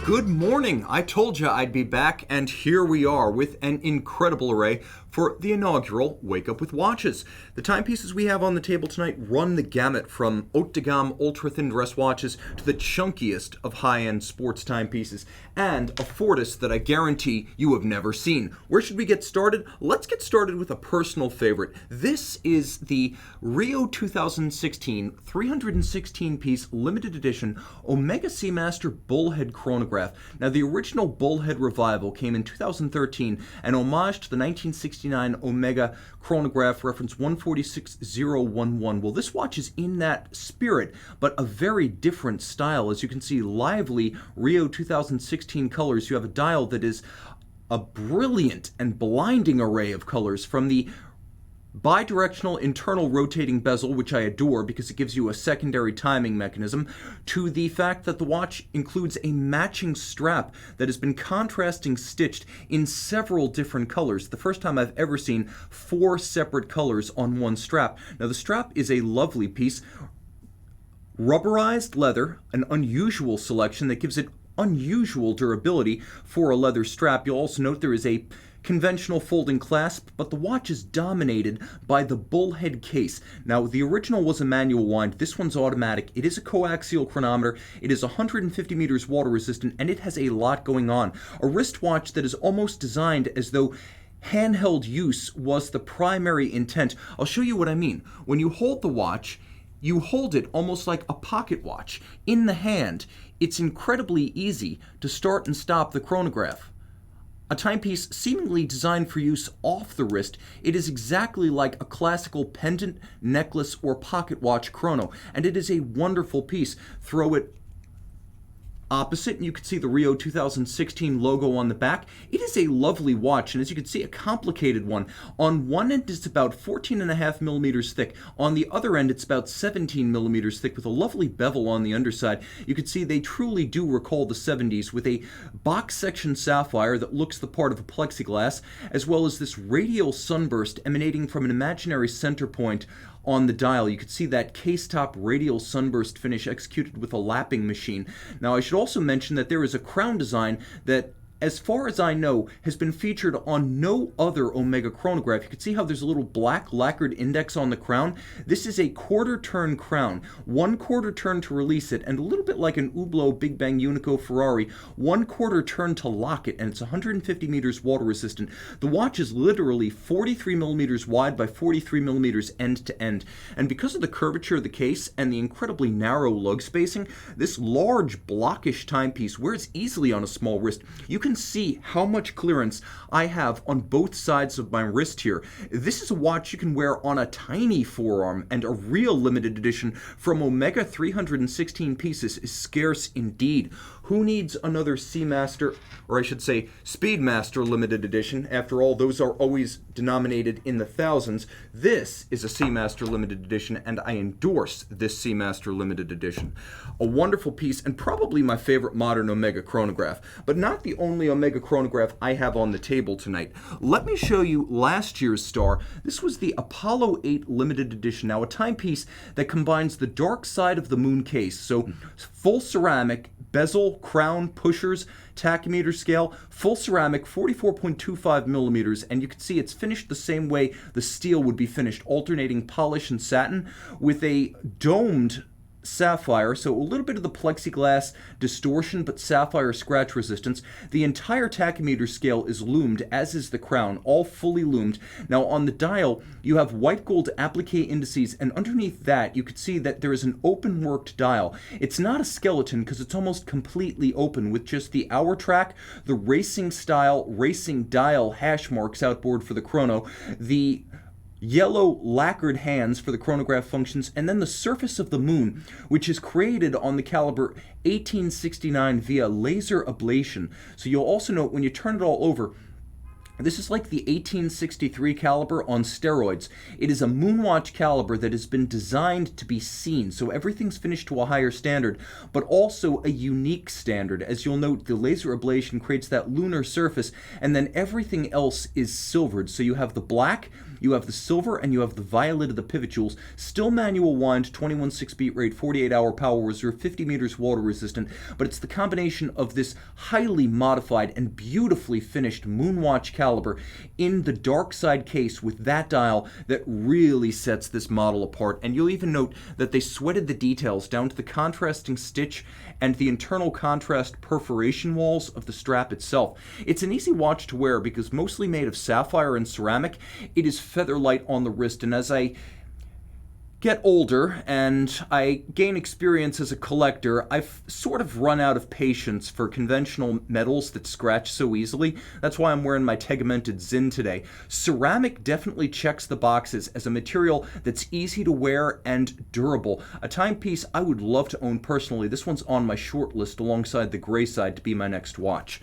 Good morning! I told you I'd be back, and here we are with an incredible array for the inaugural Wake Up with Watches. The timepieces we have on the table tonight run the gamut from haute de gamme ultra-thin dress watches to the chunkiest of high-end sports timepieces, and a Fortis that I guarantee you have never seen. Where should we get started? Let's get started with a personal favorite. This is the Rio 2016 316-piece limited edition Omega Seamaster Bullhead Chronograph. Now, the original Bullhead revival came in 2013, an homage to the 1969 Omega Chronograph reference 146011. Well, this watch is in that spirit, but a very different style. As you can see, lively Rio 2016 colors. You have a dial that is a brilliant and blinding array of colors, from the bidirectional internal rotating bezel, which I adore because it gives you a secondary timing mechanism, to the fact that the watch includes a matching strap that has been contrasting stitched in several different colors. The first time I've ever seen 4 separate colors on one strap. Now, the strap is a lovely piece. Rubberized leather, an unusual selection that gives it unusual durability for a leather strap. You'll also note there is a conventional folding clasp, but the watch is dominated by the Bullhead case. Now, the original was a manual wind. This one's automatic. It is a coaxial chronometer. It is 150 meters water resistant, and it has a lot going on. A wristwatch that is almost designed as though handheld use was the primary intent. I'll show you what I mean. When you hold the watch, you hold it almost like a pocket watch. In the hand, it's incredibly easy to start and stop the chronograph. A timepiece seemingly designed for use off the wrist, it is exactly like a classical pendant, necklace, or pocket watch chrono, and it is a wonderful piece. Throw it opposite, and you can see the Rio 2016 logo on the back. It is a lovely watch, and as you can see, a complicated one. On one end, it's about 14.5 millimeters thick. On the other end, it's about 17 millimeters thick, with a lovely bevel on the underside. You can see they truly do recall the 70s, with a box section sapphire that looks the part of a plexiglass, as well as this radial sunburst emanating from an imaginary center point on the dial. You can see that case-top radial sunburst finish executed with a lapping machine. Now, I should also mention that there is a crown design that, as far as I know, has been featured on no other Omega chronograph. You can see how there's a little black lacquered index on the crown. This is a quarter-turn crown. 1 quarter turn to release it, and a little bit like an Hublot Big Bang Unico Ferrari, 1 quarter turn to lock it, and it's 150 meters water resistant. The watch is literally 43 millimeters wide by 43 millimeters end to end. And because of the curvature of the case and the incredibly narrow lug spacing, this large blockish timepiece wears easily on a small wrist. You can see how much clearance I have on both sides of my wrist here. This is a watch you can wear on a tiny forearm, and a real limited edition from Omega 316 pieces is scarce indeed. Who needs another Seamaster, or I should say Speedmaster limited edition? After all, those are always denominated in the thousands. This is a Seamaster limited edition, and I endorse this Seamaster limited edition. A wonderful piece, and probably my favorite modern Omega chronograph, but not the only Omega chronograph I have on the table tonight. Let me show you last year's star. This was the Apollo 8 limited edition. Now, a timepiece that combines the dark side of the moon case, so full ceramic, bezel, crown, pushers, tachymeter scale, full ceramic, 44.25 millimeters, and you can see it's finished the same way the steel would be finished, alternating polish and satin, with a domed sapphire, so a little bit of the plexiglass distortion, but sapphire scratch resistance. The entire tachymeter scale is loomed, as is the crown, all fully loomed. Now, on the dial, you have white gold applique indices, and underneath that, you can see that there is an open-worked dial. It's not a skeleton because it's almost completely open, with just the hour track, the racing style, racing dial hash marks outboard for the chrono, the yellow lacquered hands for the chronograph functions, and then the surface of the moon, which is created on the caliber 1869 via laser ablation. So you'll also note when you turn it all over, this is like the 1863 caliber on steroids. It is a moonwatch caliber that has been designed to be seen, so everything's finished to a higher standard, but also a unique standard. As you'll note, the laser ablation creates that lunar surface, and then everything else is silvered. So you have the black, You have the silver and you have the violet of the pivot jewels. Still manual wind, 21.6 beat rate, 48-hour power reserve, 50 meters water resistant, but it's the combination of this highly modified and beautifully finished Moonwatch caliber in the dark side case with that dial that really sets this model apart. And you'll even note that they sweated the details down to the contrasting stitch and the internal contrast perforation walls of the strap itself. It's an easy watch to wear because mostly made of sapphire and ceramic, it is feather light on the wrist, and as I get older and I gain experience as a collector, I've sort of run out of patience for conventional metals that scratch so easily. That's why I'm wearing my tegmented Zin today. Ceramic definitely checks the boxes as a material that's easy to wear and durable. A timepiece I would love to own personally. This one's on my short list alongside the gray side to be my next watch.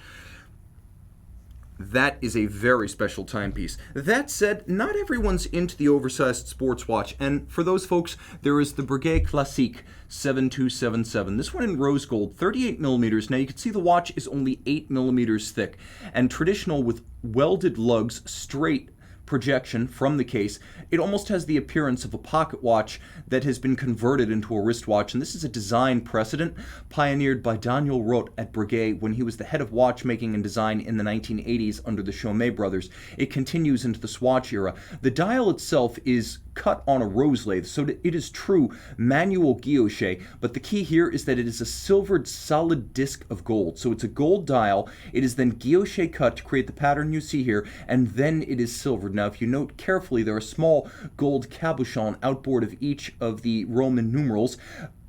That is a very special timepiece. That said, not everyone's into the oversized sports watch, and for those folks, there is the Breguet Classique 7277. This one in rose gold, 38 millimeters. Now you can see the watch is only 8 millimeters thick, and traditional with welded lugs, straight projection from the case. It almost has the appearance of a pocket watch that has been converted into a wristwatch, and this is a design precedent pioneered by Daniel Roth at Breguet when he was the head of watchmaking and design in the 1980s under the Chaumet brothers. It continues into the Swatch era. The dial itself is cut on a rose lathe, so it is true manual guilloche, but the key here is that it is a silvered solid disc of gold. So it's a gold dial, it is then guilloche cut to create the pattern you see here, and then it is silvered. Now if you note carefully, there are small gold cabochons outboard of each of the Roman numerals.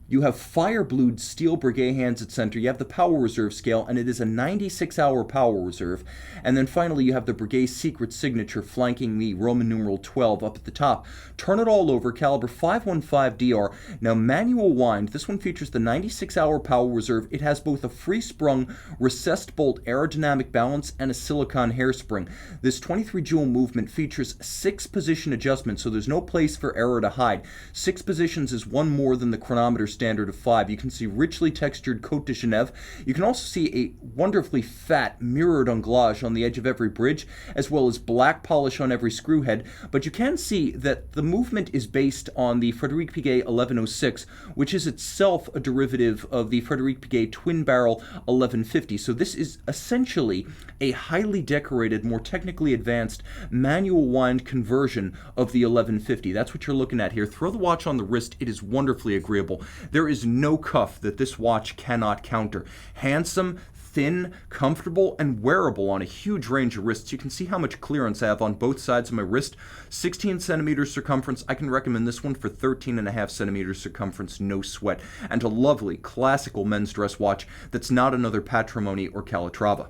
You have fire-blued steel Breguet hands at center. You have the power reserve scale, and it is a 96-hour power reserve. And then finally, you have the Breguet secret signature flanking the Roman numeral 12 up at the top. Turn it all over, caliber 515DR. Now, manual wind. This one features the 96-hour power reserve. It has both a free-sprung recessed bolt aerodynamic balance and a silicone hairspring. This 23-jewel movement features 6 position adjustments, so there's no place for error to hide. 6 positions is one more than the chronometer standard of 5. You can see richly textured Côte de Genève. You can also see a wonderfully fat mirrored anglage on the edge of every bridge, as well as black polish on every screw head. But you can see that the movement is based on the Frédéric Piguet 1106, which is itself a derivative of the Frédéric Piguet twin barrel 1150. So this is essentially a highly decorated, more technically advanced manual wind conversion of the 1150. That's what you're looking at here. Throw the watch on the wrist. It is wonderfully agreeable. There is no cuff that this watch cannot counter. Handsome, thin, comfortable, and wearable on a huge range of wrists. You can see how much clearance I have on both sides of my wrist. 16 centimeters circumference. I can recommend this one for 13.5 centimeters circumference, no sweat. And a lovely, classical men's dress watch that's not another Patrimony or Calatrava.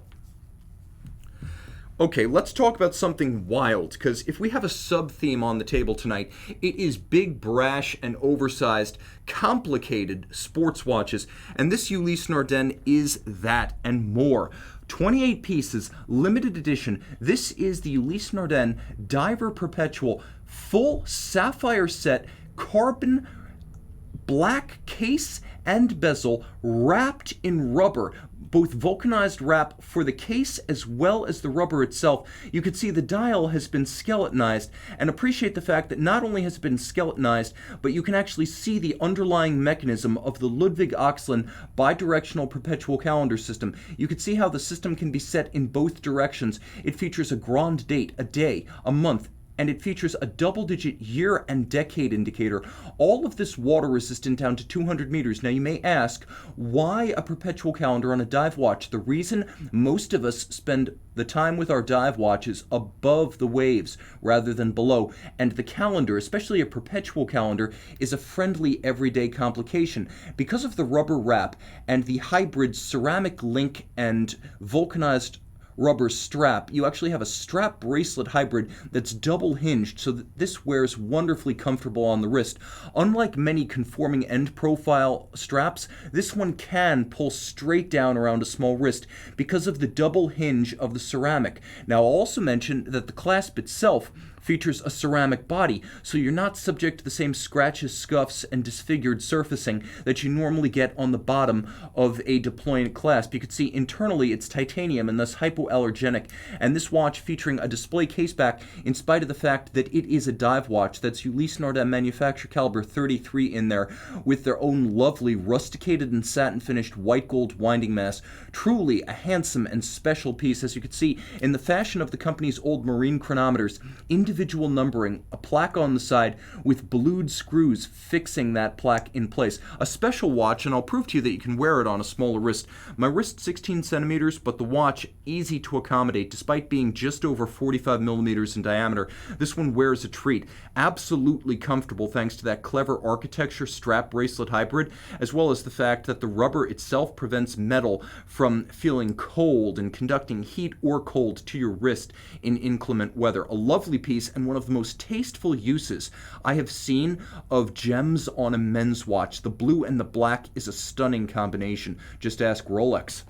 Okay, let's talk about something wild, because if we have a sub-theme on the table tonight, it is big, brash, and oversized, complicated sports watches, and this Ulysse Nardin is that and more. 28 pieces, limited edition. This is the Ulysse Nardin Diver Perpetual, full sapphire set, carbon black case and bezel, wrapped in rubber. Both vulcanized wrap for the case as well as the rubber itself. You can see the dial has been skeletonized, and appreciate the fact that not only has it been skeletonized, but you can actually see the underlying mechanism of the Ludwig Oxlin bidirectional perpetual calendar system. You can see how the system can be set in both directions. It features a grand date, a day, a month, and it features a double-digit year and decade indicator. All of this water-resistant down to 200 meters. Now you may ask, why a perpetual calendar on a dive watch? The reason most of us spend the time with our dive watches above the waves rather than below, and the calendar, especially a perpetual calendar, is a friendly everyday complication. Because of the rubber wrap and the hybrid ceramic link and vulcanized rubber strap, you actually have a strap bracelet hybrid that's double hinged, so that this wears wonderfully comfortable on the wrist. Unlike many conforming end profile straps, this one can pull straight down around a small wrist because of the double hinge of the ceramic. Now I'll also mention that the clasp itself features a ceramic body, so you're not subject to the same scratches, scuffs, and disfigured surfacing that you normally get on the bottom of a deployant clasp. You can see internally it's titanium and thus hypoallergenic, and this watch featuring a display caseback in spite of the fact that it is a dive watch. That's Ulysse Nardin manufacture caliber 33 in there with their own lovely rusticated and satin finished white gold winding mass. Truly a handsome and special piece, as you can see in the fashion of the company's old marine chronometers. Individual numbering, a plaque on the side with blued screws fixing that plaque in place. A special watch, and I'll prove to you that you can wear it on a smaller wrist. My wrist 16 centimeters, but the watch easy to accommodate despite being just over 45 millimeters in diameter. This one wears a treat. Absolutely comfortable thanks to that clever architecture strap bracelet hybrid, as well as the fact that the rubber itself prevents metal from feeling cold and conducting heat or cold to your wrist in inclement weather. A lovely piece and one of the most tasteful uses I have seen of gems on a men's watch. The blue and the black is a stunning combination. Just ask Rolex.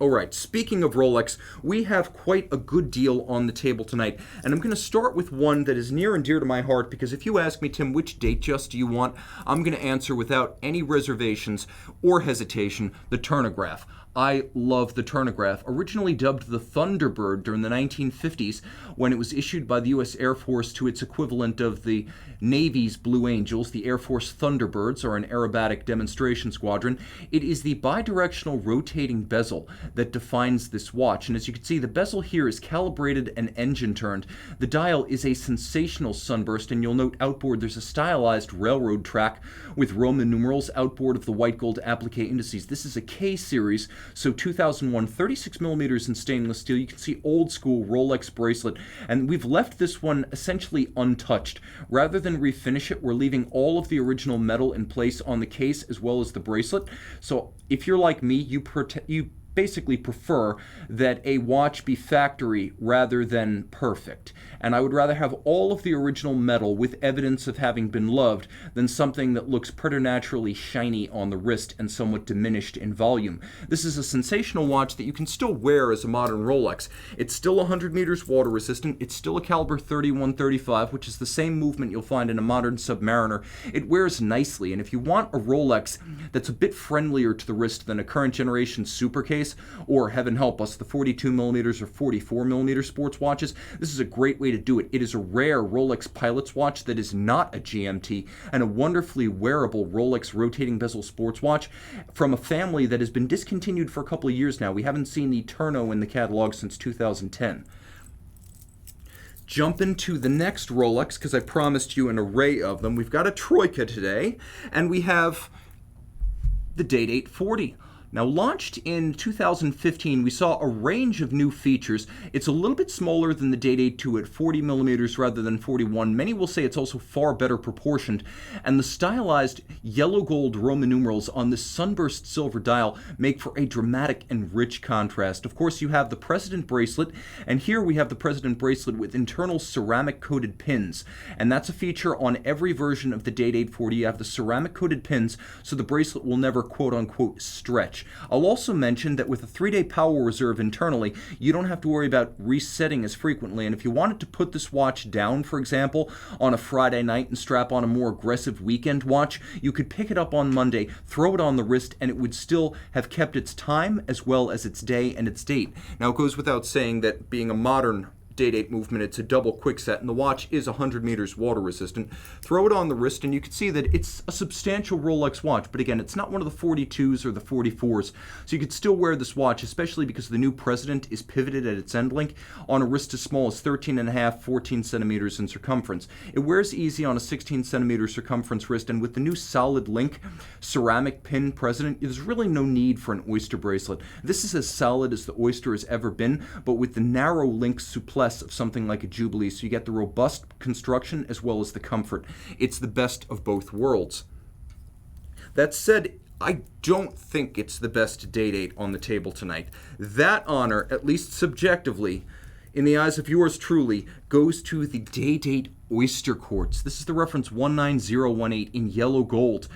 Alright, speaking of Rolex, we have quite a good deal on the table tonight, and I'm going to start with one that is near and dear to my heart, because if you ask me, Tim, which Datejust do you want, I'm going to answer without any reservations or hesitation, the Chronograph. I love the Chronograph, originally dubbed the Thunderbird during the 1950s when it was issued by the U.S. Air Force to its equivalent of the Navy's Blue Angels. The Air Force Thunderbirds are an aerobatic demonstration squadron. It is the bidirectional rotating bezel that defines this watch, and as you can see, the bezel here is calibrated and engine turned. The dial is a sensational sunburst, and you'll note outboard there's a stylized railroad track with Roman numerals outboard of the white gold applique indices. This is a K series, so 2001, 36 millimeters in stainless steel. You can see old school Rolex bracelet, and we've left this one essentially untouched. Rather than refinish it, we're leaving all of the original metal in place on the case as well as the bracelet. So if you're like me, you basically prefer that a watch be factory rather than perfect. And I would rather have all of the original metal with evidence of having been loved than something that looks preternaturally shiny on the wrist and somewhat diminished in volume. This is a sensational watch that you can still wear as a modern Rolex. It's still 100 meters water resistant. It's still a caliber 3135, which is the same movement you'll find in a modern Submariner. It wears nicely, and if you want a Rolex that's a bit friendlier to the wrist than a current generation super case, or heaven help us, the 42 millimeters or 44 millimeter sports watches, this is a great way to do it. It is a rare Rolex Pilot's watch that is not a GMT, and a wonderfully wearable Rolex rotating bezel sports watch from a family that has been discontinued for a couple of years now. We haven't seen the Turn-O in the catalog since 2010. Jump into the next Rolex, because I promised you an array of them. We've got a Troika today, and we have the Date 840. Now, launched in 2015, we saw a range of new features. It's a little bit smaller than the Date 82 at 40 millimeters rather than 41. Many will say it's also far better proportioned. And the stylized yellow gold Roman numerals on this sunburst silver dial make for a dramatic and rich contrast. Of course, you have the President bracelet, and here we have the President bracelet with internal ceramic-coated pins. And that's a feature on every version of the Date 840. You have the ceramic-coated pins, so the bracelet will never quote-unquote stretch. I'll also mention that with a 3-day power reserve internally, you don't have to worry about resetting as frequently, and if you wanted to put this watch down, for example, on a Friday night and strap on a more aggressive weekend watch, you could pick it up on Monday, throw it on the wrist, and it would still have kept its time as well as its day and its date. Now, it goes without saying that being a modern Date 8 movement, it's a double quickset, and the watch is 100 meters water resistant. Throw it on the wrist, and you can see that it's a substantial Rolex watch, but again, it's not one of the 42s or the 44s, so you could still wear this watch, especially because the new President is pivoted at its end link on a wrist as small as 13.5, 14 centimeters in circumference. It wears easy on a 16 centimeter circumference wrist, and with the new solid link ceramic pin President, there's really no need for an Oyster bracelet. This is as solid as the Oyster has ever been, but with the narrow link souplesse of something like a Jubilee, so you get the robust construction as well as the comfort. It's the best of both worlds. That said, I don't think it's the best Date 8 on the table tonight. That honor, at least subjectively, in the eyes of yours truly, goes to the Date 8 Oysterquartz. This is the reference 19018 in yellow gold.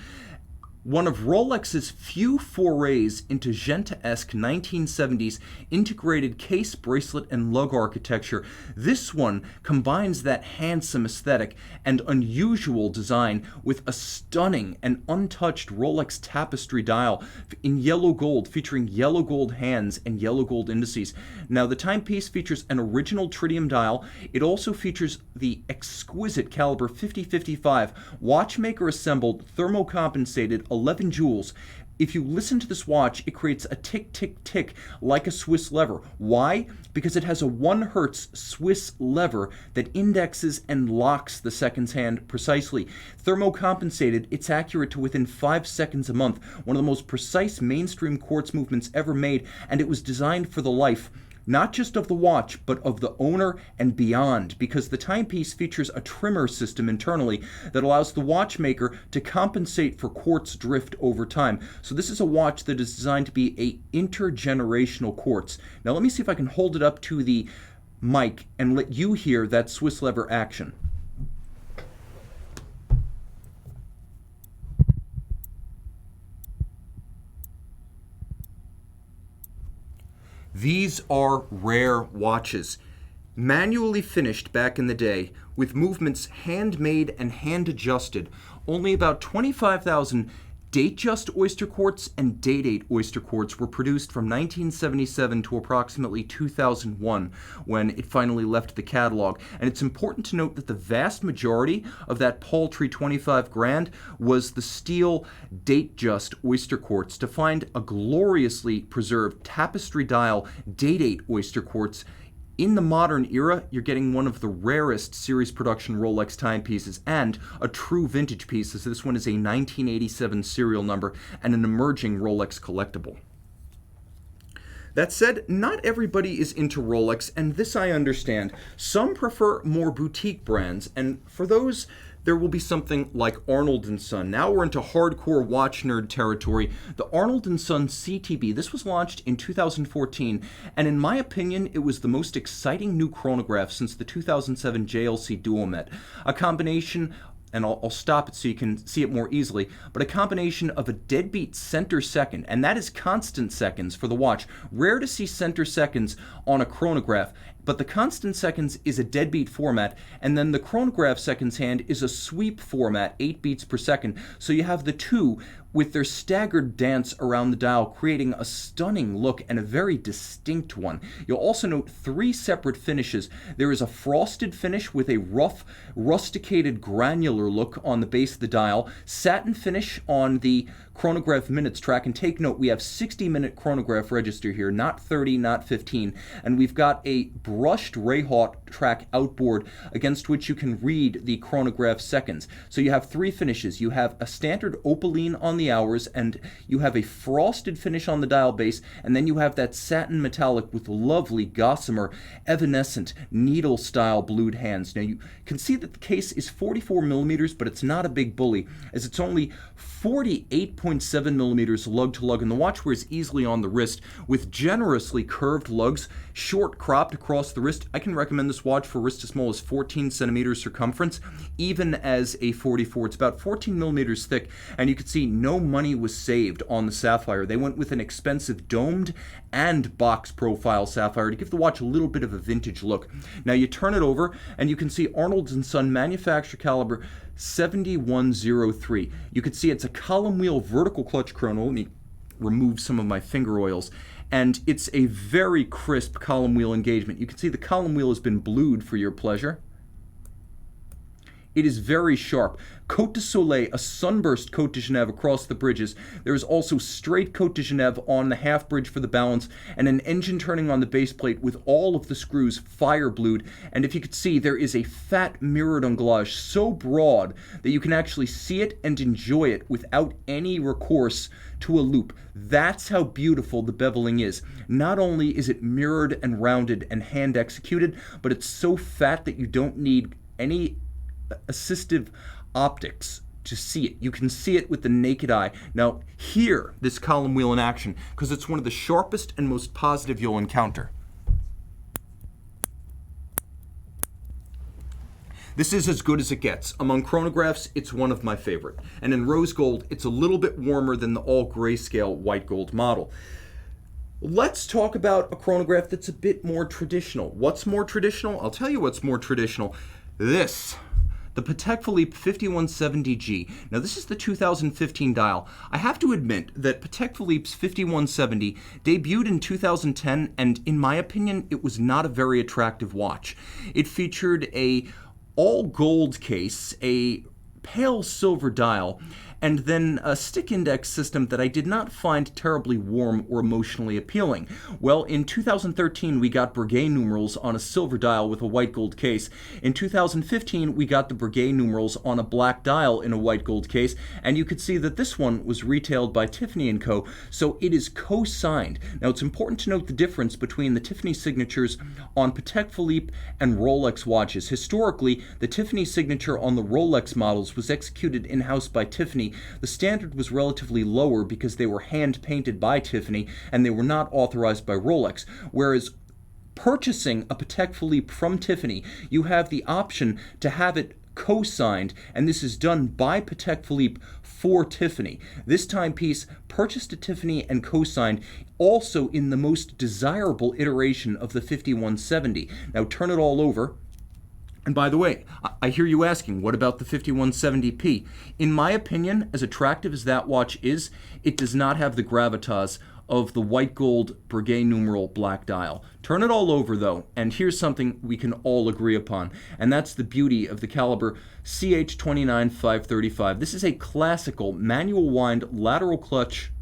One of Rolex's few forays into Genta-esque 1970s integrated case, bracelet, and lug architecture, this one combines that handsome aesthetic and unusual design with a stunning and untouched Rolex tapestry dial in yellow gold, featuring yellow gold hands and yellow gold indices. Now, the timepiece features an original tritium dial. It also features the exquisite Calibre 5055 watchmaker-assembled, thermocompensated 11 jewels. If you listen to this watch, it creates a tick, tick, tick like a Swiss lever. Why? Because it has a 1 Hertz Swiss lever that indexes and locks the seconds hand precisely. Thermocompensated, it's accurate to within 5 seconds a month, one of the most precise mainstream quartz movements ever made, and it was designed for the life not just of the watch, but of the owner and beyond, because the timepiece features a trimmer system internally that allows the watchmaker to compensate for quartz drift over time. So this is a watch that is designed to be a intergenerational quartz. Now let me see if I can hold it up to the mic and let you hear that Swiss lever action. These are rare watches, manually finished back in the day, with movements handmade and hand-adjusted. Only about 25,000 Datejust Oysterquartz and Date Oysterquartz were produced from 1977 to approximately 2001, when it finally left the catalog. And it's important to note that the vast majority of that paltry 25 grand was the steel Datejust Oysterquartz. To find a gloriously preserved tapestry dial Date Oysterquartz in the modern era, you're getting one of the rarest series production Rolex timepieces and a true vintage piece, as this one is a 1987 serial number and an emerging Rolex collectible. That said, not everybody is into Rolex, and this I understand. Some prefer more boutique brands, and for those, there will be something like Arnold & Son. Now we're into hardcore watch nerd territory. The Arnold & Son CTB, this was launched in 2014, and in my opinion, it was the most exciting new chronograph since the 2007 JLC Duomet. A combination, and I'll stop it so you can see it more easily, but a combination of a deadbeat center second, and that is constant seconds for the watch. Rare to see center seconds on a chronograph, but the constant seconds is a deadbeat format, and then the chronograph seconds hand is a sweep format, 8 beats per second. So you have the two with their staggered dance around the dial, creating a stunning look and a very distinct one. You'll also note 3 separate finishes. There is a frosted finish with a rough, rusticated granular look on the base of the dial, satin finish on the chronograph minutes track, and take note, we have 60-minute chronograph register here, not 30, not 15, and we've got a brushed Rayhaut track outboard against which you can read the chronograph seconds. So you have 3 finishes. You have a standard opaline on the hours, and you have a frosted finish on the dial base, and then you have that satin metallic with lovely gossamer, evanescent, needle-style blued hands. Now you can see that the case is 44 millimeters, but it's not a big bully, as it's only 48.7 millimeters lug to lug, and the watch wears easily on the wrist with generously curved lugs, short cropped across the wrist. I can recommend this watch for wrist as small as 14 centimeters circumference, even as a 44. It's about 14 millimeters thick, and you can see no money was saved on the sapphire. They went with an expensive domed and box profile sapphire to give the watch a little bit of a vintage look. Now you turn it over, and you can see Arnold & Son manufacture caliber 7103. You can see it's a column wheel vertical clutch chrono. Let me remove some of my finger oils. And it's a very crisp column wheel engagement. You can see the column wheel has been blued for your pleasure. It is very sharp. Côte de Soleil, a sunburst Côte de Genève across the bridges. There is also straight Côte de Genève on the half bridge for the balance, and an engine turning on the base plate with all of the screws fire blued. And if you could see, there is a fat mirrored anglage so broad that you can actually see it and enjoy it without any recourse to a loop. That's how beautiful the beveling is. Not only is it mirrored and rounded and hand executed, but it's so fat that you don't need any assistive optics to see it. You can see it with the naked eye. Now, hear this column wheel in action, because it's one of the sharpest and most positive you'll encounter. This is as good as it gets. Among chronographs, it's one of my favorite. And in rose gold, it's a little bit warmer than the all grayscale white gold model. Let's talk about a chronograph that's a bit more traditional. What's more traditional? I'll tell you what's more traditional. This. The Patek Philippe 5170G. Now this is the 2015 dial. I have to admit that Patek Philippe's 5170 debuted in 2010, and in my opinion, it was not a very attractive watch. It featured a all gold case, a pale silver dial, and then a stick index system that I did not find terribly warm or emotionally appealing. Well, in 2013, we got Breguet numerals on a silver dial with a white gold case. In 2015, we got the Breguet numerals on a black dial in a white gold case, and you could see that this one was retailed by Tiffany & Co., so it is co-signed. Now, it's important to note the difference between the Tiffany signatures on Patek Philippe and Rolex watches. Historically, the Tiffany signature on the Rolex models was executed in-house by Tiffany. The standard was relatively lower because they were hand-painted by Tiffany and they were not authorized by Rolex, whereas purchasing a Patek Philippe from Tiffany, you have the option to have it co-signed, and this is done by Patek Philippe for Tiffany. This timepiece, purchased at Tiffany and co-signed, also in the most desirable iteration of the 5170. Now turn it all over. And by the way, I hear you asking, what about the 5170p? In my opinion, as attractive as that watch is, it does not have the gravitas of the white gold Breguet numeral black dial. Turn it all over though, and here's something we can all agree upon, and that's the beauty of the Calibre CH29535. This is a classical manual wind lateral clutch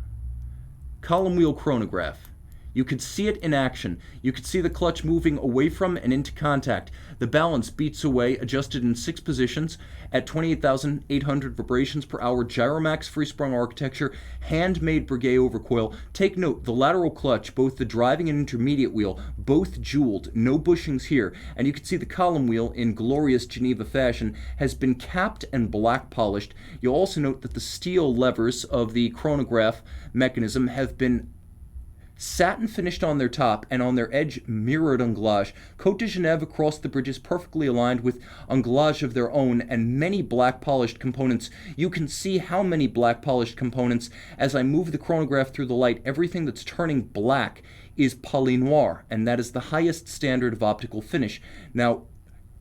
column wheel chronograph. You could see it in action. You could see the clutch moving away from and into contact. The balance beats away, adjusted in 6 positions at 28,800 vibrations per hour, Gyromax free-sprung architecture, handmade Breguet overcoil. Take note, the lateral clutch, both the driving and intermediate wheel, both jeweled, no bushings here. And you can see the column wheel in glorious Geneva fashion has been capped and black polished. You'll also note that the steel levers of the chronograph mechanism have been satin finished on their top, and on their edge mirrored anglage. Cote de Genève across the bridges perfectly aligned with anglage of their own, and many black polished components. You can see how many black polished components as I move the chronograph through the light. Everything that's turning black is poly noir, and that is the highest standard of optical finish. Now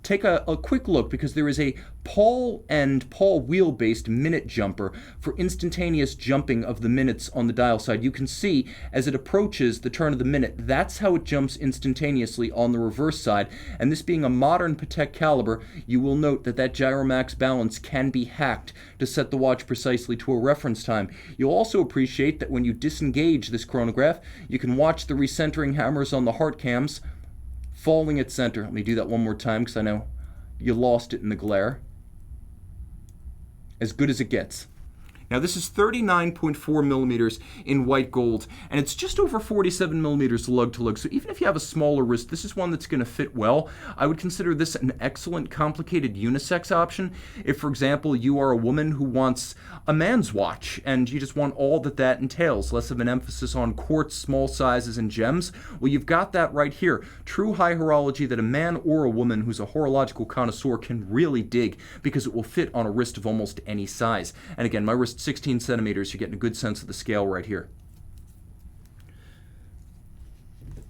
take a quick look, because there is a Paul and Paul wheel-based minute jumper for instantaneous jumping of the minutes on the dial side. You can see as it approaches the turn of the minute, that's how it jumps instantaneously on the reverse side. And this being a modern Patek Calibre, you will note that that Gyromax balance can be hacked to set the watch precisely to a reference time. You'll also appreciate that when you disengage this chronograph, you can watch the recentering hammers on the heart cams falling at center. Let me do that one more time because I know you lost it in the glare. As good as it gets. Now this is 39.4 millimeters in white gold, and it's just over 47 millimeters lug to lug. So even if you have a smaller wrist, this is one that's going to fit well. I would consider this an excellent complicated unisex option. If, for example, you are a woman who wants a man's watch and you just want all that that entails, less of an emphasis on quartz, small sizes, and gems, well, you've got that right here. True high horology that a man or a woman who's a horological connoisseur can really dig, because it will fit on a wrist of almost any size. And again, my wrist 16 centimeters, you're getting a good sense of the scale right here.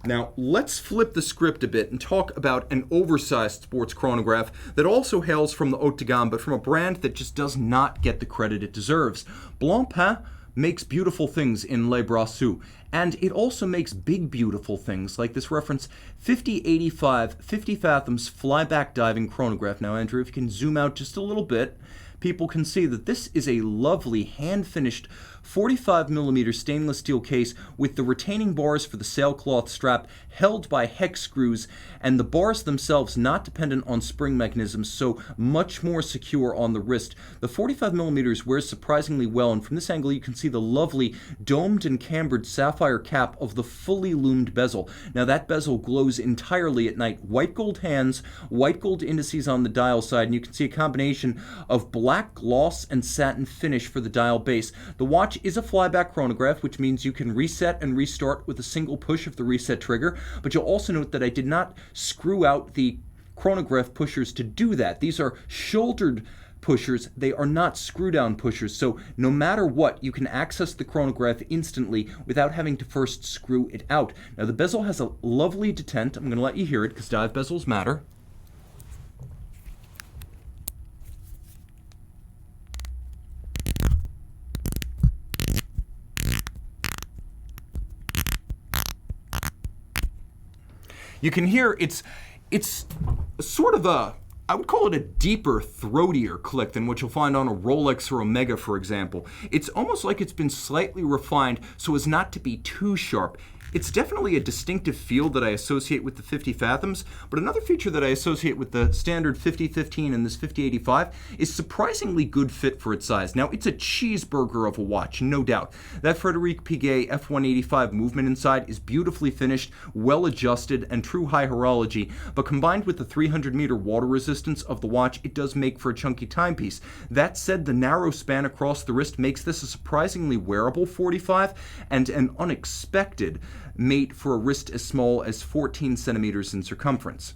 Now, let's flip the script a bit and talk about an oversized sports chronograph that also hails from the haute de gamme, but from a brand that just does not get the credit it deserves. Blancpain makes beautiful things in Les Brassus, and it also makes big, beautiful things like this reference 5085 50 fathoms flyback diving chronograph. Now, Andrew, if you can zoom out just a little bit, people can see that this is a lovely hand-finished 45 millimeter stainless steel case with the retaining bars for the sailcloth strap held by hex screws, and the bars themselves not dependent on spring mechanisms, so much more secure on the wrist. The 45 millimeters wears surprisingly well, and from this angle you can see the lovely domed and cambered sapphire cap of the fully loomed bezel. Now that bezel glows entirely at night. White gold hands, white gold indices on the dial side, and you can see a combination of black gloss and satin finish for the dial base. The watch is a flyback chronograph, which means you can reset and restart with a single push of the reset trigger, but you'll also note that I did not screw out the chronograph pushers to do that. These are shouldered pushers. They are not screw-down pushers, so no matter what, you can access the chronograph instantly without having to first screw it out. Now, the bezel has a lovely detent. I'm going to let you hear it because dive bezels matter. You can hear it's sort of I would call it a deeper, throatier click than what you'll find on a Rolex or Omega, for example. It's almost like it's been slightly refined so as not to be too sharp. It's definitely a distinctive feel that I associate with the 50 Fathoms, but another feature that I associate with the standard 5015 and this 5085 is surprisingly good fit for its size. Now, it's a cheeseburger of a watch, no doubt. That Frederic Piguet F185 movement inside is beautifully finished, well adjusted, and true high horology, but combined with the 300-meter water resistance of the watch, it does make for a chunky timepiece. That said, the narrow span across the wrist makes this a surprisingly wearable 45 and an unexpected mate for a wrist as small as 14 centimeters in circumference.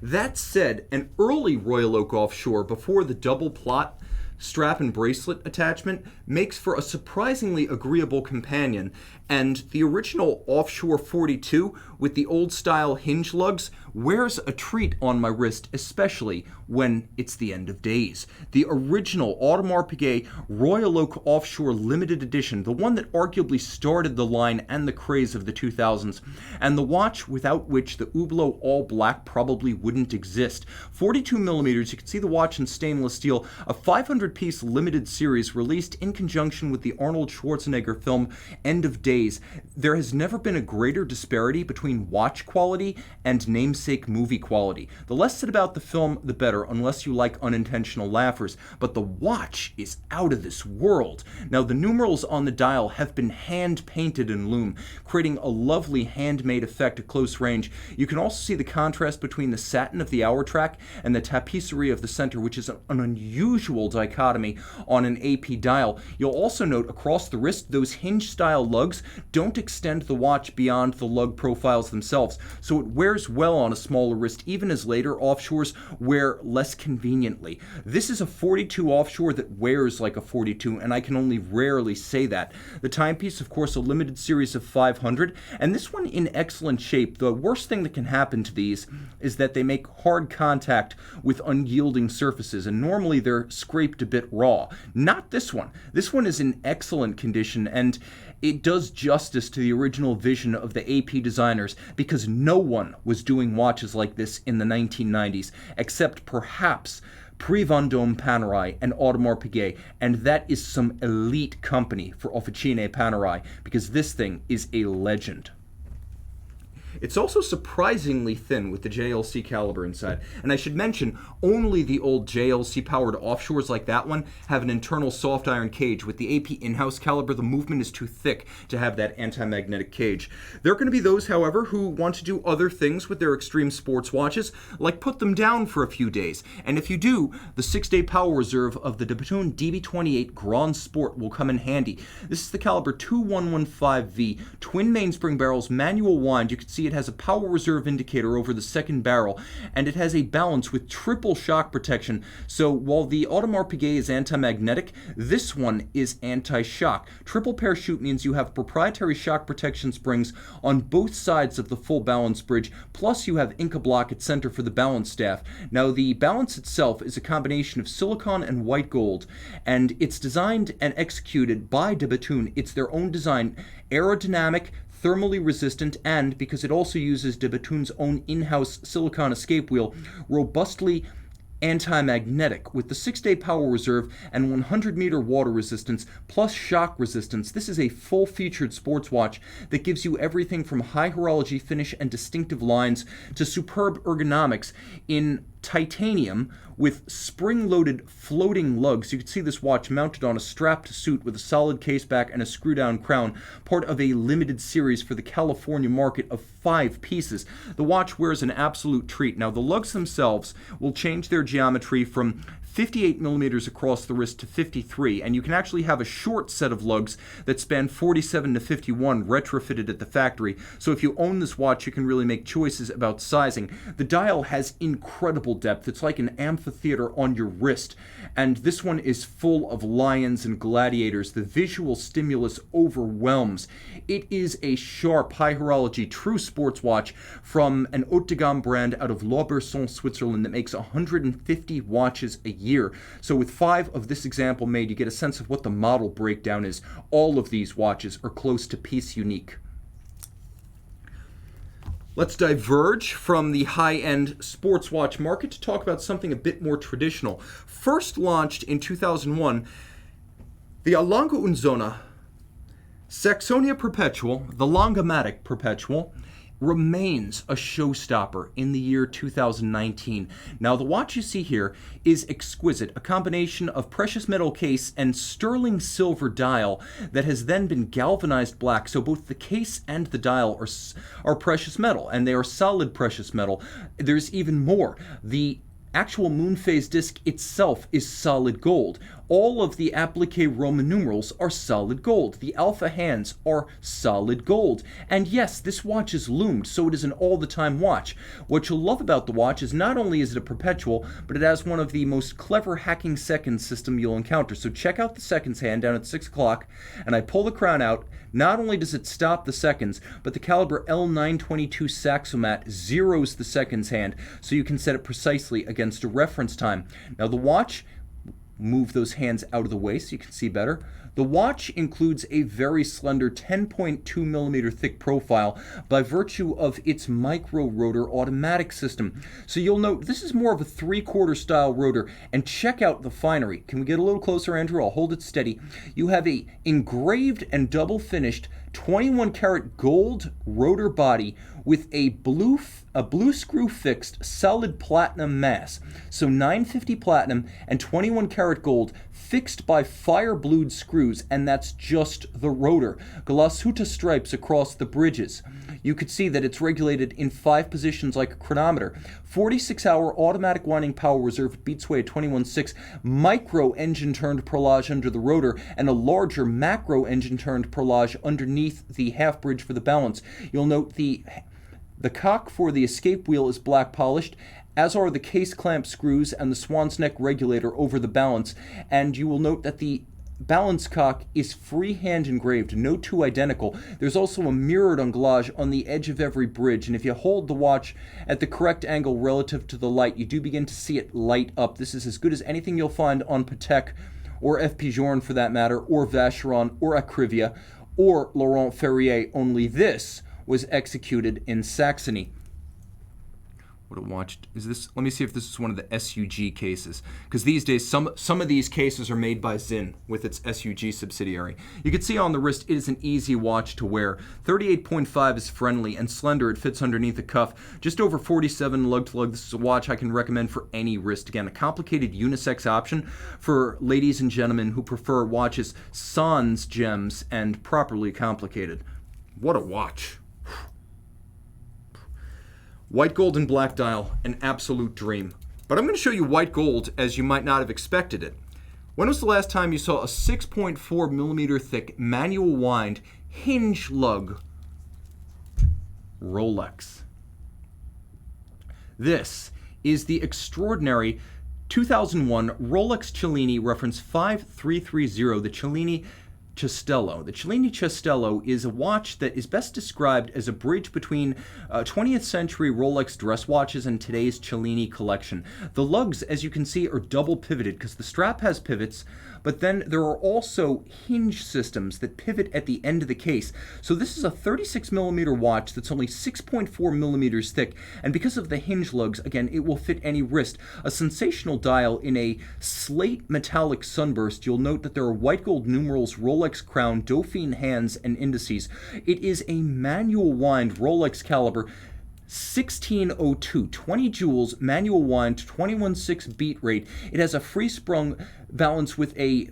That said, an early Royal Oak offshore before the double plot strap and bracelet attachment makes for a surprisingly agreeable companion, and the original offshore 42 with the old style hinge lugs wears a treat on my wrist, especially when it's the end of days. The original Audemars Piguet Royal Oak Offshore Limited Edition, the one that arguably started the line and the craze of the 2000s, and the watch without which the Hublot All Black probably wouldn't exist. 42 millimeters, you can see the watch in stainless steel, a 500-piece limited series released in conjunction with the Arnold Schwarzenegger film End of Days. There has never been a greater disparity between watch quality and namesake movie quality. The less said about the film, the better, unless you like unintentional laughers, but the watch is out of this world. Now, the numerals on the dial have been hand-painted in lume, creating a lovely handmade effect at close range. You can also see the contrast between the satin of the hour track and the tapisserie of the center, which is an unusual dichotomy on an AP dial. You'll also note across the wrist, those hinge-style lugs don't extend the watch beyond the lug profiles themselves, so it wears well on a smaller wrist, even as later offshores wear less conveniently. This is a 42 offshore that wears like a 42, and I can only rarely say that. The timepiece, of course, a limited series of 500, and this one in excellent shape. The worst thing that can happen to these is that they make hard contact with unyielding surfaces, and normally they're scraped a bit raw. Not this one. This one is in excellent condition, and it does justice to the original vision of the AP designers, because no one was doing watches like this in the 1990s, except perhaps Prix Vendôme Panerai and Audemars Piguet, and that is some elite company for Officine Panerai, because this thing is a legend. It's also surprisingly thin with the JLC caliber inside. And I should mention, only the old JLC-powered offshores like that one have an internal soft iron cage. With the AP in-house caliber, the movement is too thick to have that anti-magnetic cage. There are going to be those, however, who want to do other things with their extreme sports watches, like put them down for a few days. And if you do, the 6-day power reserve of the Debutone DB28 Grand Sport will come in handy. This is the caliber 2115V, twin mainspring barrels, manual wind. You can see it has a power reserve indicator over the second barrel, and it has a balance with triple shock protection. So while the Audemars Piguet is anti-magnetic, this one is anti-shock. Triple parachute means you have proprietary shock protection springs on both sides of the full balance bridge, plus you have Inca block at center for the balance staff. Now, the balance itself is a combination of silicon and white gold, and it's designed and executed by Debutone. It's their own design, aerodynamic, thermally resistant, and, because it also uses Debutone's own in-house silicon escape wheel, robustly anti-magnetic. With the 6-day power reserve and 100-meter water resistance plus shock resistance, this is a full-featured sports watch that gives you everything from high horology finish and distinctive lines to superb ergonomics in titanium with spring-loaded floating lugs. You can see this watch mounted on a strapped suit with a solid caseback and a screw-down crown, part of a limited series for the California market of 5 pieces. The watch wears an absolute treat. Now, the lugs themselves will change their geometry from 58 millimeters across the wrist to 53, and you can actually have a short set of lugs that span 47 to 51 retrofitted at the factory. So if you own this watch, you can really make choices about sizing. The dial has incredible depth. It's like an amphitheater on your wrist, and this one is full of lions and gladiators. The visual stimulus overwhelms. It is a sharp, high horology, true sports watch from an haute de gamme brand out of Lauberson, Switzerland, that makes 150 watches a year. So with 5 of this example made, you get a sense of what the model breakdown is. All of these watches are close to piece unique. Let's diverge from the high-end sports watch market to talk about something a bit more traditional. First launched in 2001, the A Longa Unzona Saxonia Perpetual, the Longomatic Perpetual, remains a showstopper in the year 2019. Now, the watch you see here is exquisite, a combination of precious metal case and sterling silver dial that has then been galvanized black, so both the case and the dial are precious metal, and they are solid precious metal. There's even more. The actual moon phase disc itself is solid gold. All of the applique Roman numerals are solid gold. The alpha hands are solid gold. And yes, this watch is loomed, so it is an all-the-time watch. What you'll love about the watch is not only is it a perpetual, but it has one of the most clever hacking seconds system you'll encounter. So check out the seconds hand down at 6 o'clock, and I pull the crown out. Not only does it stop the seconds, but the Calibre L922 Saxomat zeroes the seconds hand, so you can set it precisely against a reference time. Now the watch, move those hands out of the way so you can see better. The watch includes a very slender 10.2 millimeter thick profile by virtue of its micro rotor automatic system. So you'll note this is more of a 3/4 style rotor, and check out the finery. Can we get a little closer, Andrew? I'll hold it steady. You have a engraved and double finished 21 karat gold rotor body with a blue screw fixed solid platinum mass. So 950 platinum and 21 karat gold fixed by fire blued screws, and that's just the rotor. Glasuta stripes across the bridges. You could see that it's regulated in 5 positions like a chronometer. 46-hour automatic winding power reserve beat sway at 21.6, micro engine turned perlage under the rotor, and a larger macro engine turned perlage underneath the half bridge for the balance. You'll note the cock for the escape wheel is black polished, as are the case clamp screws and the swan's neck regulator over the balance. And you will note that the balance cock is freehand engraved, no two identical. There's also a mirrored anglage on the edge of every bridge, and if you hold the watch at the correct angle relative to the light, you do begin to see it light up. This is as good as anything you'll find on Patek, or F. Pigeon for that matter, or Vacheron, or Acrivia, or Laurent Ferrier, only this was executed in Saxony. What a watch is this? Let me see if this is one of the SUG cases, because these days some of these cases are made by Zinn with its SUG subsidiary. You can see on the wrist it is an easy watch to wear. 38.5 is friendly and slender. It fits underneath the cuff. Just over 47 lug to lug. This is a watch I can recommend for any wrist. Again, a complicated unisex option for ladies and gentlemen who prefer watches sans gems and properly complicated. What a watch. White gold and black dial, an absolute dream. But I'm going to show you white gold as you might not have expected it. When was the last time you saw a 6.4 millimeter thick manual wind hinge lug Rolex? This is the extraordinary 2001 Rolex Cellini reference 5330, the Cellini Cestello. The Cellini Cestello is a watch that is best described as a bridge between 20th century Rolex dress watches and today's Cellini collection. The lugs, as you can see, are double pivoted because the strap has pivots, but then there are also hinge systems that pivot at the end of the case. So this is a 36 millimeter watch that's only 6.4 millimeters thick, and because of the hinge lugs, again, it will fit any wrist. A sensational dial in a slate metallic sunburst. You'll note that there are white gold numerals, Rolex crown, Dauphine hands, and indices. It is a manual wind Rolex Calibre 1602, 20 joules, manual wind, 21.6 beat rate. It has a free sprung balance with a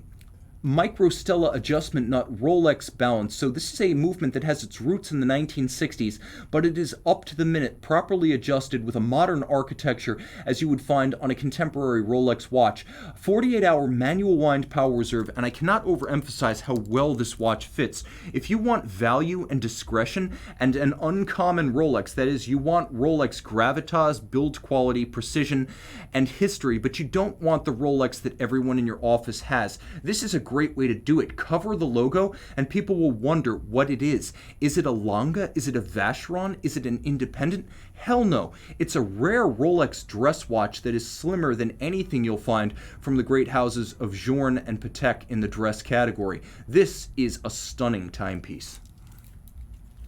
microstella adjustment nut Rolex balance. So this is a movement that has its roots in the 1960s, but it is up to the minute, properly adjusted with a modern architecture as you would find on a contemporary Rolex watch. 48-hour manual wind power reserve, and I cannot overemphasize how well this watch fits. If you want value and discretion and an uncommon Rolex, that is, you want Rolex gravitas, build quality, precision, and history, but you don't want the Rolex that everyone in your office has, this is a great way to do it. Cover the logo and people will wonder what it is. Is it a Lange? Is it a Vacheron? Is it an independent? Hell no. It's a rare Rolex dress watch that is slimmer than anything you'll find from the great houses of Journe and Patek in the dress category. This is a stunning timepiece.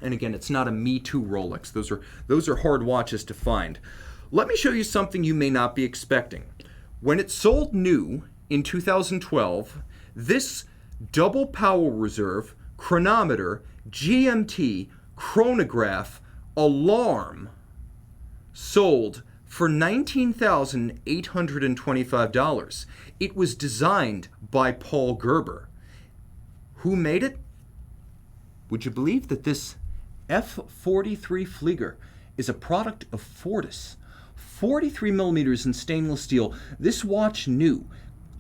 And again, it's not a Me Too Rolex. Those are hard watches to find. Let me show you something you may not be expecting. When it sold new in 2012, this double power reserve, chronometer, GMT, chronograph, alarm sold for $19,825. It was designed by Paul Gerber. Who made it? Would you believe that this F43 Flieger is a product of Fortis? 43 millimeters in stainless steel. This watch new,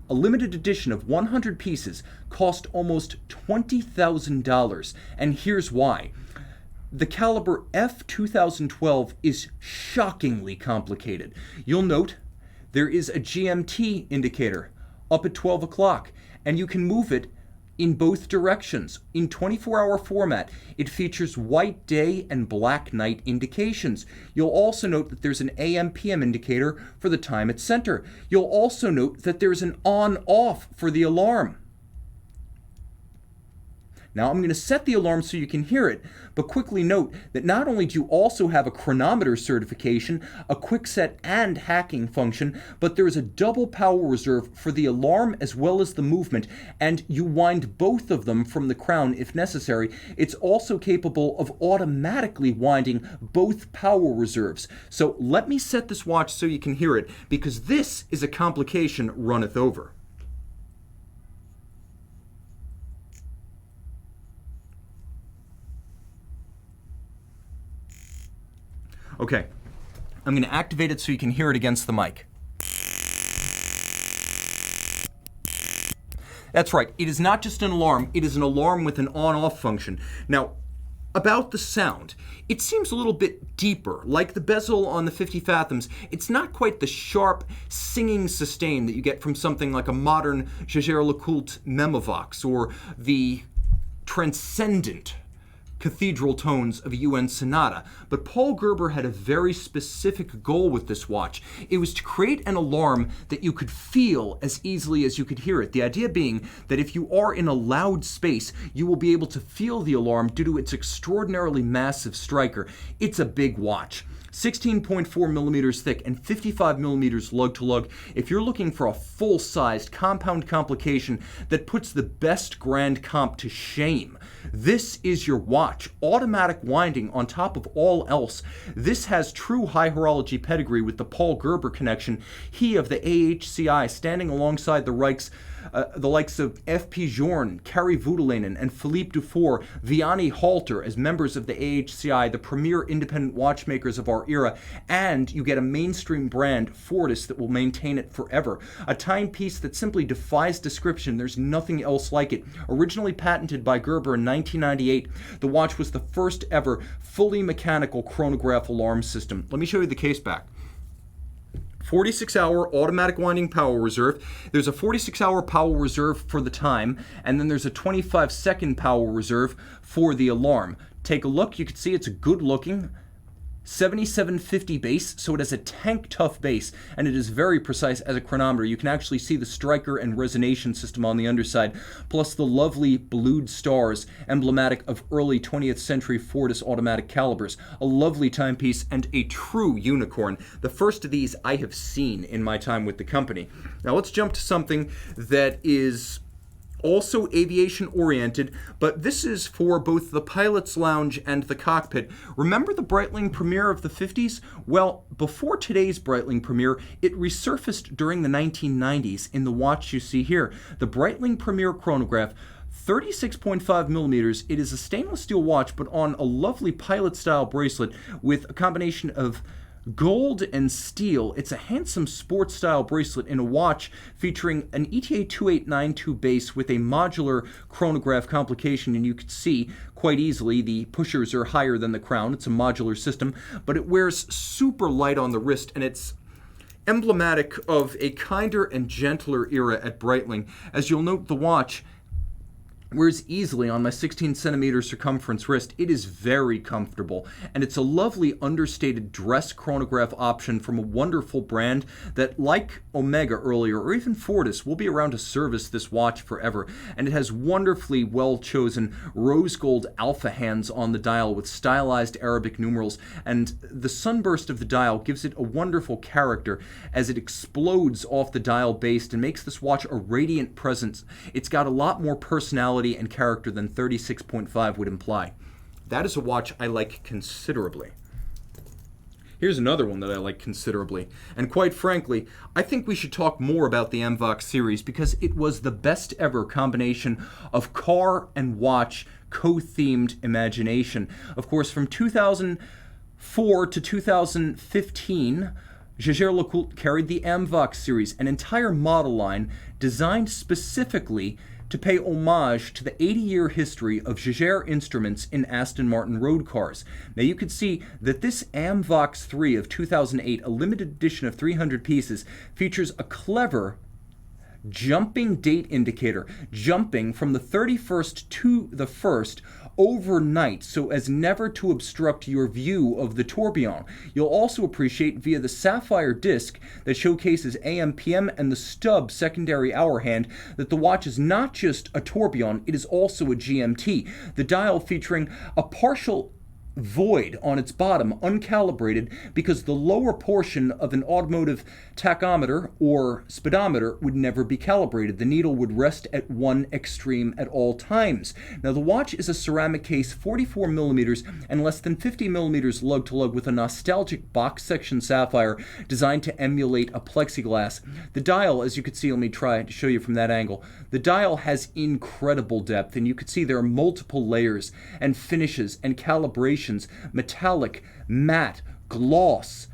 a limited edition of 100 pieces, cost almost $20,000. And here's why. The Calibre F2012 is shockingly complicated. You'll note there is a GMT indicator up at 12 o'clock, and you can move it in both directions. In 24-hour format, it features white day and black night indications. You'll also note that there's an AM/PM indicator for the time at center. You'll also note that there's an on-off for the alarm. Now I'm going to set the alarm so you can hear it, but quickly note that not only do you also have a chronometer certification, a quick set and hacking function, but there is a double power reserve for the alarm as well as the movement, and you wind both of them from the crown if necessary. It's also capable of automatically winding both power reserves. So let me set this watch so you can hear it, because this is a complication runneth over. Okay, I'm going to activate it so you can hear it against the mic. That's right, it is not just an alarm, it is an alarm with an on-off function. Now, about the sound, it seems a little bit deeper. Like the bezel on the 50 Fathoms, it's not quite the sharp, singing sustain that you get from something like a modern Jaeger-LeCoultre Memovox or the transcendent cathedral tones of a UN Sonata. But Paul Gerber had a very specific goal with this watch. It was to create an alarm that you could feel as easily as you could hear it. The idea being that if you are in a loud space, you will be able to feel the alarm due to its extraordinarily massive striker. It's a big watch. 16.4 millimeters thick and 55 millimeters lug to lug. If you're looking for a full-sized compound complication that puts the best Grand Comp to shame, this is your watch. Automatic winding on top of all else. This has true high horology pedigree with the Paul Gerber connection. He of the AHCI standing alongside the likes of F.P. Journe, Kari Voutilainen, and Philippe Dufour, Vianney Halter as members of the AHCI, the premier independent watchmakers of our era, and you get a mainstream brand, Fortis, that will maintain it forever. A timepiece that simply defies description. There's nothing else like it. Originally patented by Gerber in 1998, the watch was the first ever fully mechanical chronograph alarm system. Let me show you the case back. 46-hour automatic winding power reserve. There's a 46-hour power reserve for the time, and then there's a 25-second power reserve for the alarm. Take a look. You can see it's a good-looking 7750 base, so it has a tank-tough base, and it is very precise as a chronometer. You can actually see the striker and resonation system on the underside, plus the lovely blued stars, emblematic of early 20th century Fortis automatic calibers. A lovely timepiece and a true unicorn. The first of these I have seen in my time with the company. Now let's jump to something that is Also aviation oriented, but this is for both the pilot's lounge and the cockpit. Remember the Breitling Premier of the 50s? Well, before today's Breitling Premier, it resurfaced during the 1990s in the watch you see here. The Breitling Premier chronograph, 36.5 millimeters. It is a stainless steel watch, but on a lovely pilot-style bracelet with a combination of gold and steel. It's a handsome sports-style bracelet in a watch featuring an ETA 2892 base with a modular chronograph complication, and you can see quite easily the pushers are higher than the crown. It's a modular system, but it wears super light on the wrist, and it's emblematic of a kinder and gentler era at Breitling. As you'll note, the watch wears easily on my 16 centimeter circumference wrist. It is very comfortable, and it's a lovely understated dress chronograph option from a wonderful brand that, like Omega earlier, or even Fortis, will be around to service this watch forever. And it has wonderfully well-chosen rose gold alpha hands on the dial with stylized Arabic numerals, and the sunburst of the dial gives it a wonderful character as it explodes off the dial base and makes this watch a radiant presence. It's got a lot more personality and character than 36.5 would imply. That is a watch I like considerably. Here's another one that I like considerably. And quite frankly, I think we should talk more about the MVOX series because it was the best ever combination of car and watch co-themed imagination. Of course, from 2004 to 2015, Jaeger-LeCoultre carried the MVOX series, an entire model line designed specifically to pay homage to the 80-year history of Jaeger instruments in Aston Martin road cars. Now you can see that this AMVOX 3 of 2008, a limited edition of 300 pieces, features a clever jumping date indicator, jumping from the 31st to the 1st overnight so as never to obstruct your view of the tourbillon. You'll also appreciate via the sapphire disc that showcases AM, PM, and the stub secondary hour hand that the watch is not just a tourbillon, it is also a GMT. The dial featuring a partial void on its bottom, uncalibrated, because the lower portion of an automotive tachometer or speedometer would never be calibrated. The needle would rest at one extreme at all times. Now the watch is a ceramic case, 44 millimeters and less than 50 millimeters lug to lug with a nostalgic box section sapphire designed to emulate a plexiglass. The dial, as you can see, let me try to show you from that angle, the dial has incredible depth, and you can see there are multiple layers and finishes and calibrations, metallic, matte, gloss,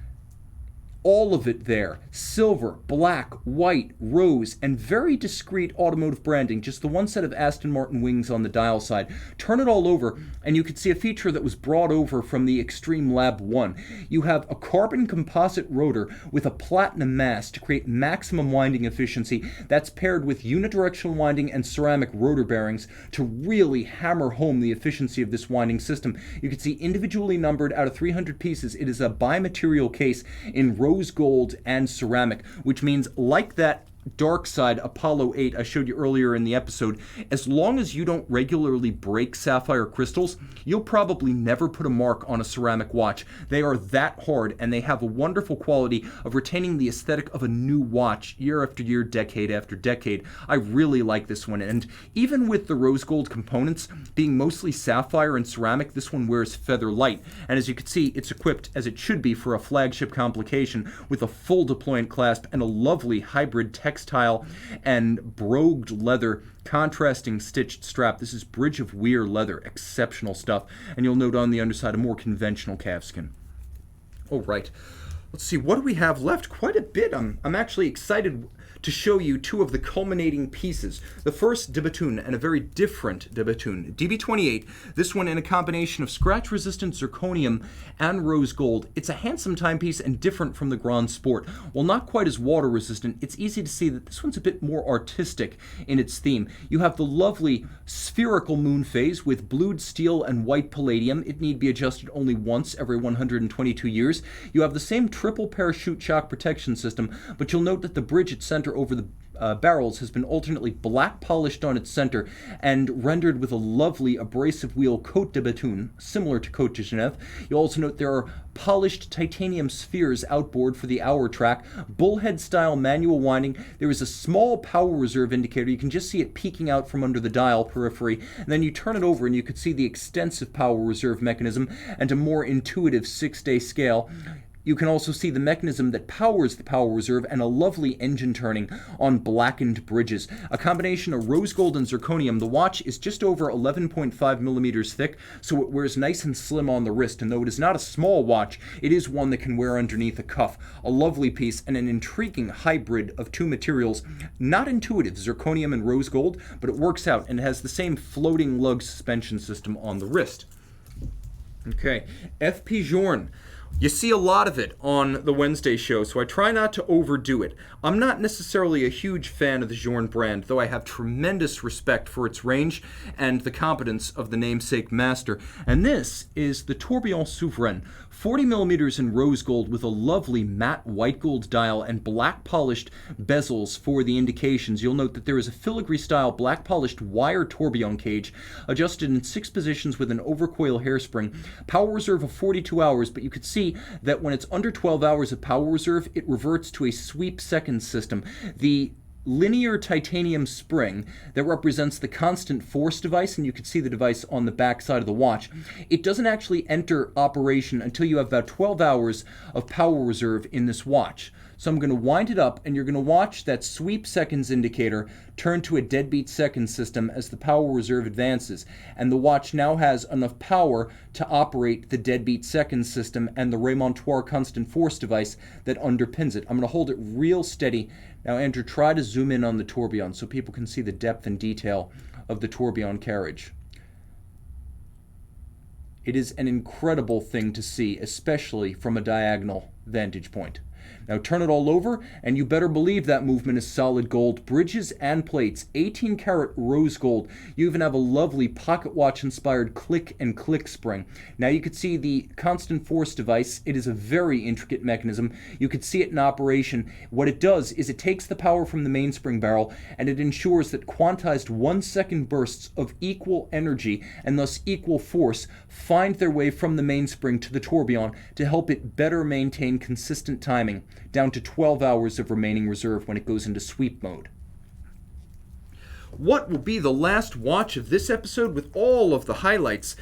all of it there. Silver, black, white, rose, and very discreet automotive branding. Just the one set of Aston Martin wings on the dial side. Turn it all over, and you can see a feature that was brought over from the Extreme Lab 1. You have a carbon composite rotor with a platinum mass to create maximum winding efficiency. That's paired with unidirectional winding and ceramic rotor bearings to really hammer home the efficiency of this winding system. You can see individually numbered out of 300 pieces. It is a bimaterial case in rose gold and ceramic, which means, like that dark side Apollo 8 I showed you earlier in the episode, as long as you don't regularly break sapphire crystals, you'll probably never put a mark on a ceramic watch. They are that hard, and they have a wonderful quality of retaining the aesthetic of a new watch year after year, decade after decade. I really like this one, and even with the rose gold components being mostly sapphire and ceramic, this one wears feather light. And as you can see, it's equipped as it should be for a flagship complication with a full deployant clasp and a lovely hybrid textile and brogued leather contrasting stitched strap. This is Bridge of Weir leather, exceptional stuff. And you'll note on the underside a more conventional calfskin. All right, let's see, what do we have left? Quite a bit. I'm actually excited to show you two of the culminating pieces. The first, de Bethune, and a very different de Bethune. DB28, this one in a combination of scratch-resistant zirconium and rose gold. It's a handsome timepiece and different from the Grand Sport. While not quite as water-resistant, it's easy to see that this one's a bit more artistic in its theme. You have the lovely spherical moon phase with blued steel and white palladium. It need be adjusted only once every 122 years. You have the same triple parachute shock protection system, but you'll note that the bridge at center over the barrels has been alternately black polished on its center and rendered with a lovely abrasive wheel Côte de Béton, similar to Côte de Genève. You'll also note there are polished titanium spheres outboard for the hour track, bullhead style manual winding. There is a small power reserve indicator. You can just see it peeking out from under the dial periphery, and then you turn it over and you can see the extensive power reserve mechanism and a more intuitive 6-day scale. You can also see the mechanism that powers the power reserve and a lovely engine turning on blackened bridges. A combination of rose gold and zirconium. The watch is just over 11.5 millimeters thick, so it wears nice and slim on the wrist, and though it is not a small watch, it is one that can wear underneath a cuff. A lovely piece and an intriguing hybrid of two materials. Not intuitive, zirconium and rose gold, but it works out and has the same floating lug suspension system on the wrist. Okay, FP Journe. You see a lot of it on the Wednesday show, so I try not to overdo it. I'm not necessarily a huge fan of the Journe brand, though I have tremendous respect for its range and the competence of the namesake master. And this is the Tourbillon Souverain, 40 millimeters in rose gold with a lovely matte white gold dial and black polished bezels for the indications. You'll note that there is a filigree style black polished wire tourbillon cage adjusted in 6 positions with an overcoil hairspring. Power reserve of 42 hours, but you could see that when it's under 12 hours of power reserve, it reverts to a sweep second system. The linear titanium spring that represents the constant force device, and you can see the device on the back side of the watch, it doesn't actually enter operation until you have about 12 hours of power reserve in this watch. So I'm going to wind it up, and you're going to watch that sweep seconds indicator turn to a deadbeat second system as the power reserve advances. And the watch now has enough power to operate the deadbeat second system and the remontoir constant force device that underpins it. I'm going to hold it real steady. Now, Andrew, try to zoom in on the tourbillon so people can see the depth and detail of the tourbillon carriage. It is an incredible thing to see, especially from a diagonal vantage point. Now turn it all over, and you better believe that movement is solid gold. Bridges and plates, 18 karat rose gold. You even have a lovely pocket watch inspired click and click spring. Now you could see the constant force device. It is a very intricate mechanism. You could see it in operation. What it does is it takes the power from the mainspring barrel and it ensures that quantized 1-second bursts of equal energy and thus equal force find their way from the mainspring to the tourbillon to help it better maintain consistent timing, down to 12 hours of remaining reserve when it goes into sweep mode. What will be the last watch of this episode with all of the highlights?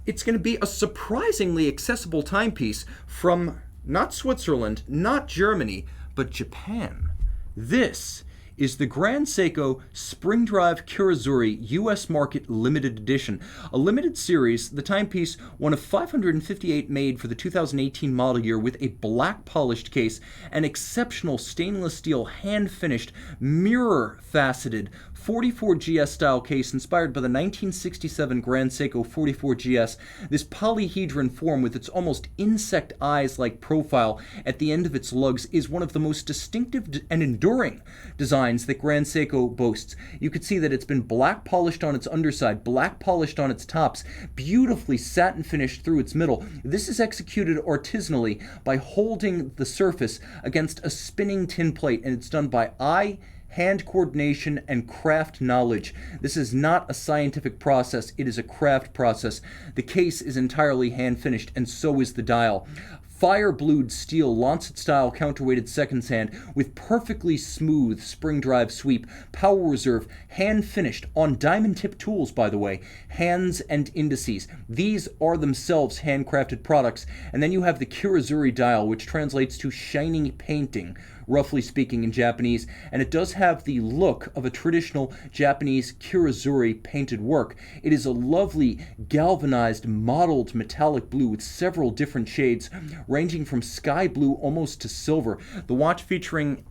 It's going to be a surprisingly accessible timepiece from not Switzerland, not Germany, but Japan. This is the Grand Seiko Spring Drive Kirazuri US Market Limited Edition. A limited series, the timepiece, one of 558 made for the 2018 model year with a black polished case, an exceptional stainless steel hand-finished, mirror-faceted 44GS style case inspired by the 1967 Grand Seiko 44GS. This polyhedron form with its almost insect eyes-like profile at the end of its lugs is one of the most distinctive and enduring designs that Grand Seiko boasts. You could see that it's been black polished on its underside, black polished on its tops, beautifully satin finished through its middle. This is executed artisanally by holding the surface against a spinning tin plate, and it's done by hand coordination and craft knowledge. This is not a scientific process, it is a craft process. The case is entirely hand finished, and so is the dial. Fire-blued steel Lancet-style counterweighted seconds hand with perfectly smooth spring drive sweep, power reserve, hand-finished on diamond-tipped tools, by the way, hands and indices. These are themselves handcrafted products. And then you have the Kirazuri dial, which translates to shining painting, roughly speaking in Japanese, and it does have the look of a traditional Japanese Kirazuri painted work. It is a lovely galvanized mottled metallic blue with several different shades ranging from sky blue almost to silver. The watch featuring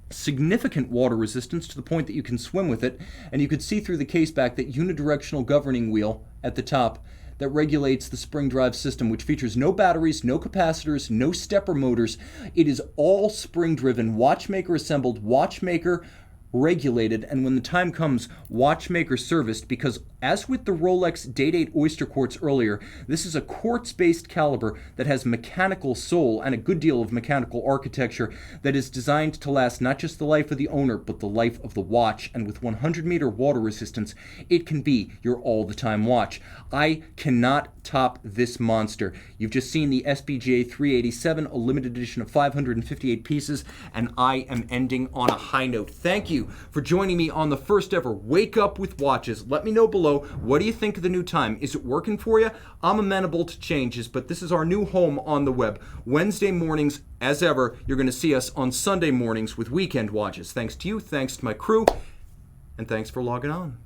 significant water resistance to the point that you can swim with it, and you could see through the case back that unidirectional governing wheel at the top that regulates the spring drive system, which features no batteries, no capacitors, no stepper motors. It is all spring driven, watchmaker assembled, watchmaker regulated, and when the time comes, watchmaker serviced, because As with the Rolex Day Date Oysterquartz earlier, this is a quartz-based caliber that has mechanical soul and a good deal of mechanical architecture that is designed to last not just the life of the owner, but the life of the watch. And with 100-meter water resistance, it can be your all-the-time watch. I cannot top this monster. You've just seen the SBGA 387, a limited edition of 558 pieces, and I am ending on a high note. Thank you for joining me on the first ever Wake Up with Watches. Let me know below, what do you think of the new time? Is it working for you? I'm amenable to changes, but this is our new home on the web. Wednesday mornings, as ever, you're going to see us on Sunday mornings with Weekend Watches. Thanks to you, thanks to my crew, and thanks for logging on.